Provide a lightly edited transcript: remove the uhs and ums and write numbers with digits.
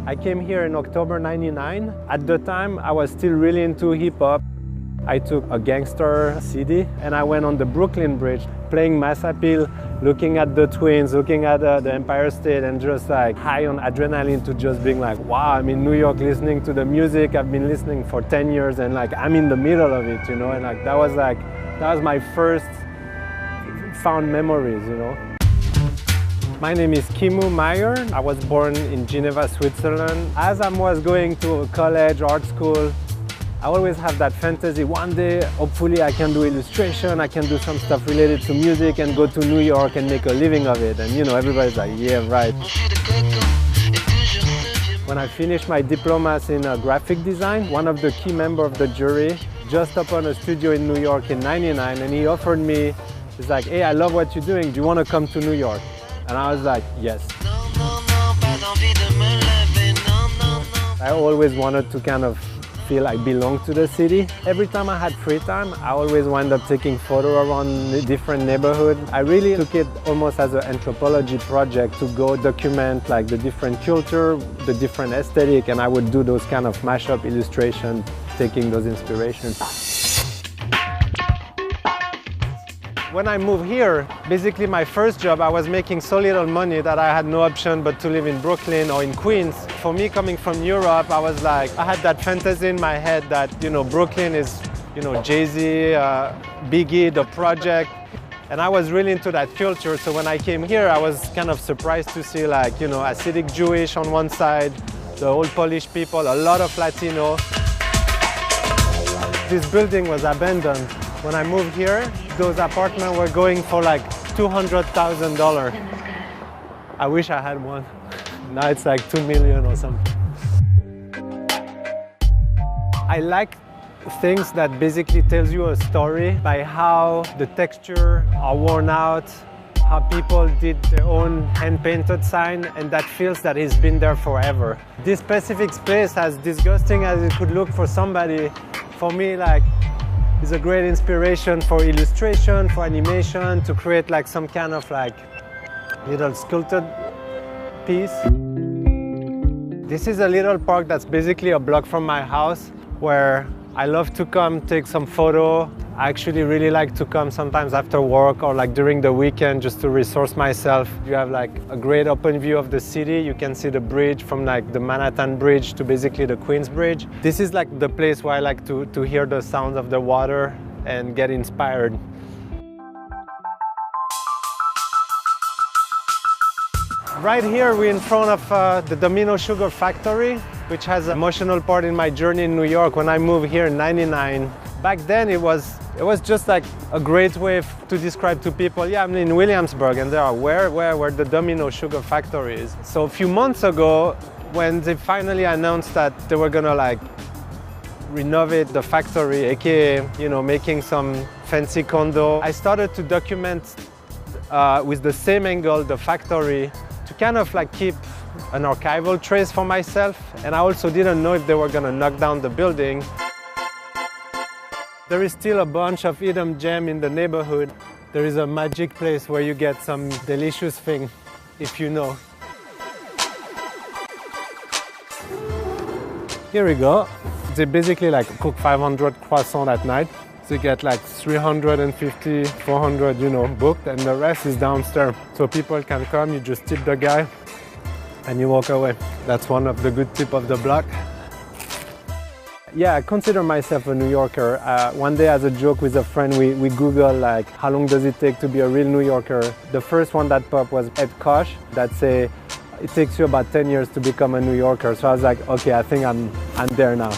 I came here in October '99. At the time, I was still really into hip-hop. I took a gangster CD and I went on the Brooklyn Bridge, playing Mass Appeal, looking at the Twins, looking at the Empire State, and just like high on adrenaline to just being like, wow, I'm in New York listening to the music I've been listening for 10 years and like I'm in the middle of it, you know, and like that was my first found memories, you know. My name is Kimu Meyer. I was born in Geneva, Switzerland. As I was going to college, art school, I always have that fantasy, one day, hopefully I can do illustration, I can do some stuff related to music and go to New York and make a living of it. And you know, everybody's like, yeah, right. When I finished my diplomas in graphic design, one of the key members of the jury just opened a studio in New York in '99 and he offered me, he's like, hey, I love what you're doing, do you want to come to New York? And I was like, yes. I always wanted to kind of feel I belong to the city. Every time I had free time, I always wind up taking photos around different neighborhoods. I really took it almost as an anthropology project to go document like the different culture, the different aesthetic, and I would do those kind of mashup illustrations, taking those inspirations. When I moved here, basically my first job, I was making so little money that I had no option but to live in Brooklyn or in Queens. For me, coming from Europe, I was like, I had that fantasy in my head that, you know, Brooklyn is, you know, Jay-Z, Biggie, The Project. And I was really into that culture. So when I came here, I was kind of surprised to see like, you know, Hasidic Jewish on one side, the old Polish people, a lot of Latino. This building was abandoned. When I moved here, those apartments were going for like $200,000. I wish I had one. Now it's like 2 million or something. I like things that basically tells you a story by how the texture are worn out, how people did their own hand-painted sign, and that feels that it's been there forever. This specific space, as disgusting as it could look for somebody, for me, like, is a great inspiration for illustration, for animation, to create like some kind of like little sculpted piece. This is a little park that's basically a block from my house where I love to come take some photo. I actually really like to come sometimes after work or like during the weekend just to resource myself. You have like a great open view of the city. You can see the bridge from like the Manhattan Bridge to basically the Queens Bridge. This is like the place where I like to hear the sounds of the water and get inspired. Right here we're in front of the Domino Sugar Factory, which has an emotional part in my journey in New York when I moved here in '99. Back then it was just like a great way to describe to people, yeah, I'm in Williamsburg, and they are where the Domino Sugar Factory is. So a few months ago, when they finally announced that they were gonna like renovate the factory, aka, you know, making some fancy condo, I started to document with the same angle the factory to kind of like keep an archival trace for myself. And I also didn't know if they were gonna knock down the building. There is still a bunch of hidden gems in the neighborhood. There is a magic place where you get some delicious thing, if you know. Here we go. They basically like cook 500 croissants at night. They get like 350, 400, you know, booked, and the rest is downstairs. So people can come, you just tip the guy, and you walk away. That's one of the good tips of the block. Yeah, I consider myself a New Yorker. One day as a joke with a friend, we Googled like, how long does it take to be a real New Yorker? The first one that popped was Ed Koch, that say, it takes you about 10 years to become a New Yorker. So I was like, okay, I think I'm there now.